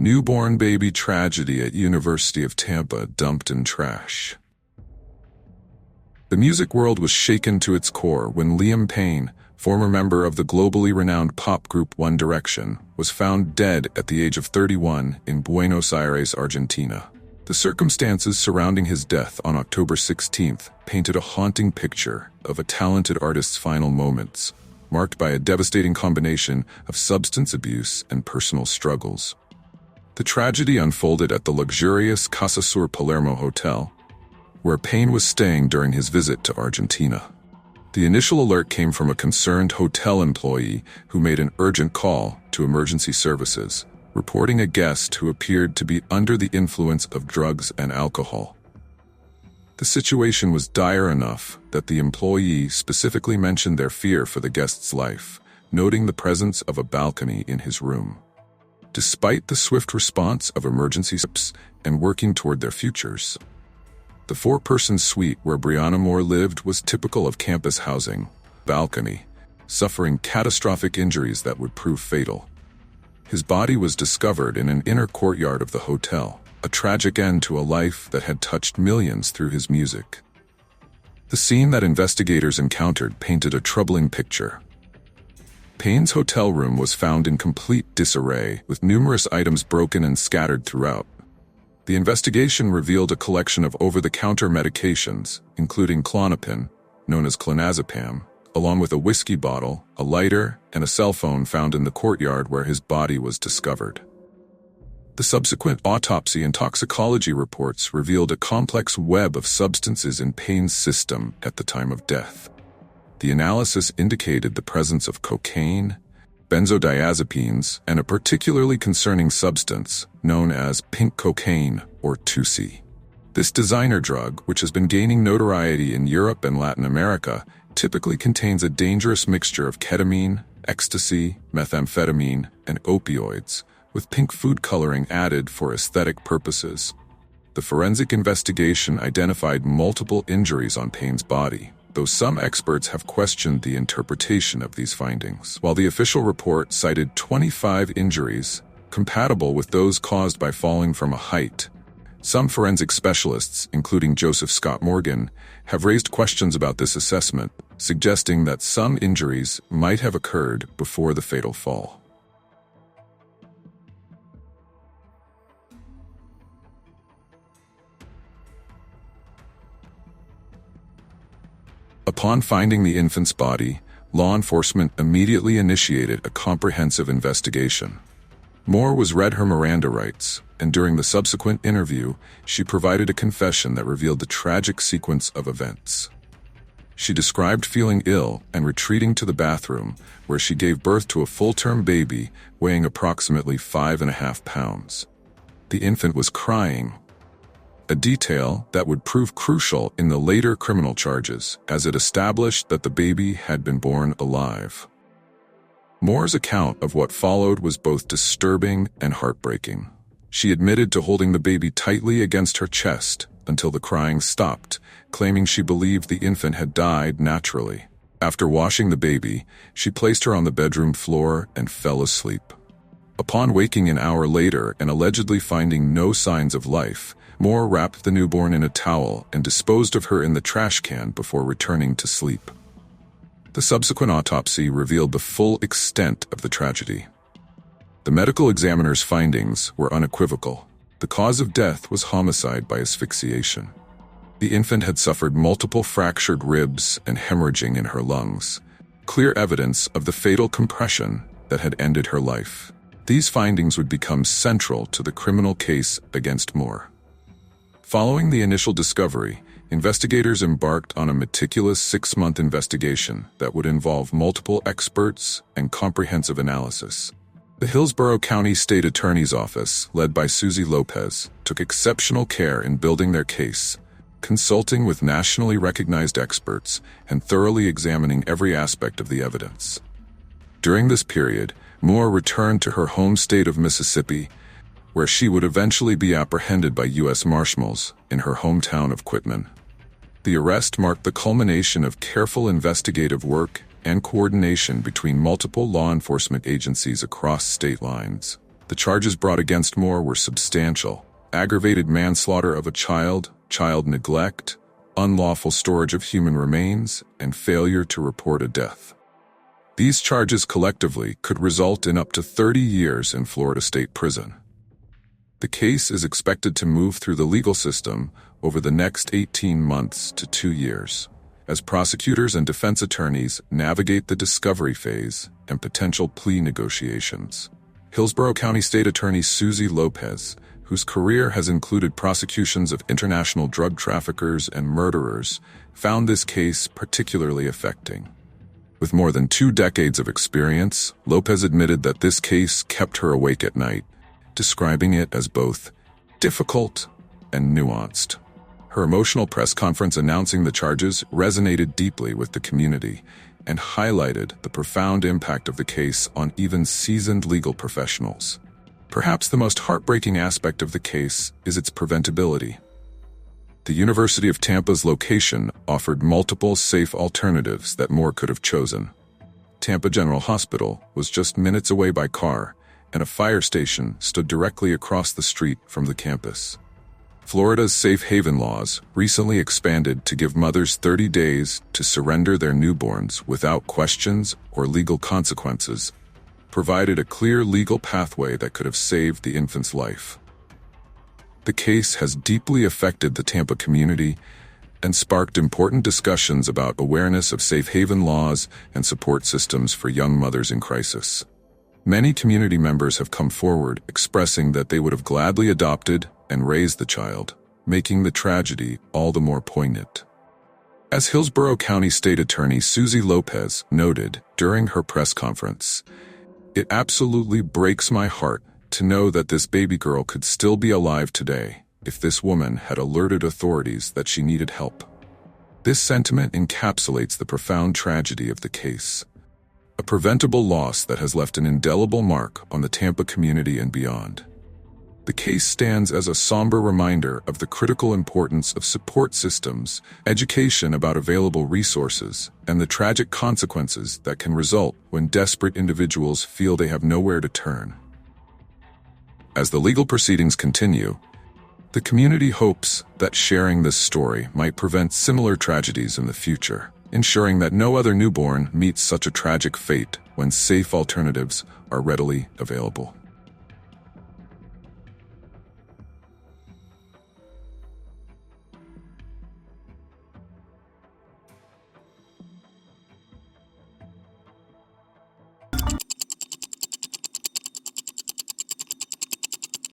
Newborn baby tragedy at University of Tampa dumped in trash. The music world was shaken to its core when Liam Payne, former member of the globally renowned pop group One Direction, was found dead at the age of 31 in Buenos Aires, Argentina. The circumstances surrounding his death on October 16th painted a haunting picture of a talented artist's final moments, marked by a devastating combination of substance abuse and personal struggles. The tragedy unfolded at the luxurious Casa Sur Palermo Hotel, where Payne was staying during his visit to Argentina. The initial alert came from a concerned hotel employee who made an urgent call to emergency services, reporting a guest who appeared to be under the influence of drugs and alcohol. The situation was dire enough that the employee specifically mentioned their fear for the guest's life, noting the presence of a balcony in his room. Despite the swift response of emergency services and working toward their futures, the four-person suite where Brianna Moore lived was typical of campus housing, balcony, suffering catastrophic injuries that would prove fatal. His body was discovered in an inner courtyard of the hotel, a tragic end to a life that had touched millions through his music. The scene that investigators encountered painted a troubling picture. Payne's hotel room was found in complete disarray, with numerous items broken and scattered throughout. The investigation revealed a collection of over-the-counter medications, including Klonopin, known as clonazepam, along with a whiskey bottle, a lighter, and a cell phone found in the courtyard where his body was discovered. The subsequent autopsy and toxicology reports revealed a complex web of substances in Payne's system at the time of death. The analysis indicated the presence of cocaine, benzodiazepines, and a particularly concerning substance known as pink cocaine, or 2C. This designer drug, which has been gaining notoriety in Europe and Latin America, typically contains a dangerous mixture of ketamine, ecstasy, methamphetamine, and opioids, with pink food coloring added for aesthetic purposes. The forensic investigation identified multiple injuries on Payne's body, though some experts have questioned the interpretation of these findings. While the official report cited 25 injuries, compatible with those caused by falling from a height, some forensic specialists, including Joseph Scott Morgan, have raised questions about this assessment, suggesting that some injuries might have occurred before the fatal fall. Upon finding the infant's body, law enforcement immediately initiated a comprehensive investigation. Moore was read her Miranda rights, and during the subsequent interview, she provided a confession that revealed the tragic sequence of events. She described feeling ill and retreating to the bathroom, where she gave birth to a full-term baby weighing approximately 5.5 pounds. The infant was crying, a detail that would prove crucial in the later criminal charges, as it established that the baby had been born alive. Moore's account of what followed was both disturbing and heartbreaking. She admitted to holding the baby tightly against her chest until the crying stopped, claiming she believed the infant had died naturally. After washing the baby, she placed her on the bedroom floor and fell asleep. Upon waking an hour later and allegedly finding no signs of life, Moore wrapped the newborn in a towel and disposed of her in the trash can before returning to sleep. The subsequent autopsy revealed the full extent of the tragedy. The medical examiner's findings were unequivocal. The cause of death was homicide by asphyxiation. The infant had suffered multiple fractured ribs and hemorrhaging in her lungs, clear evidence of the fatal compression that had ended her life. These findings would become central to the criminal case against Moore. Following the initial discovery, investigators embarked on a meticulous 6-month investigation that would involve multiple experts and comprehensive analysis. The Hillsborough County State Attorney's Office, led by Susie Lopez, took exceptional care in building their case, consulting with nationally recognized experts and thoroughly examining every aspect of the evidence. During this period, Moore returned to her home state of Mississippi, where she would eventually be apprehended by U.S. Marshals in her hometown of Quitman. The arrest marked the culmination of careful investigative work and coordination between multiple law enforcement agencies across state lines. The charges brought against Moore were substantial: aggravated manslaughter of a child, child neglect, unlawful storage of human remains, and failure to report a death. These charges collectively could result in up to 30 years in Florida State Prison. The case is expected to move through the legal system over the next 18 months to 2 years, as prosecutors and defense attorneys navigate the discovery phase and potential plea negotiations. Hillsborough County State Attorney Susie Lopez, whose career has included prosecutions of international drug traffickers and murderers, found this case particularly affecting. With more than 2 decades of experience, Lopez admitted that this case kept her awake at night, describing it as both difficult and nuanced. Her emotional press conference announcing the charges resonated deeply with the community and highlighted the profound impact of the case on even seasoned legal professionals. Perhaps the most heartbreaking aspect of the case is its preventability. The University of Tampa's location offered multiple safe alternatives that Moore could have chosen. Tampa General Hospital was just minutes away by car, and a fire station stood directly across the street from the campus. Florida's safe haven laws, recently expanded to give mothers 30 days to surrender their newborns without questions or legal consequences, provided a clear legal pathway that could have saved the infant's life. The case has deeply affected the Tampa community and sparked important discussions about awareness of safe haven laws and support systems for young mothers in crisis. Many community members have come forward expressing that they would have gladly adopted and raised the child, making the tragedy all the more poignant. As Hillsborough County State Attorney Susie Lopez noted during her press conference, "It absolutely breaks my heart to know that this baby girl could still be alive today if this woman had alerted authorities that she needed help." This sentiment encapsulates the profound tragedy of the case, a preventable loss that has left an indelible mark on the Tampa community and beyond. The case stands as a somber reminder of the critical importance of support systems, education about available resources, and the tragic consequences that can result when desperate individuals feel they have nowhere to turn. As the legal proceedings continue, the community hopes that sharing this story might prevent similar tragedies in the future, ensuring that no other newborn meets such a tragic fate when safe alternatives are readily available.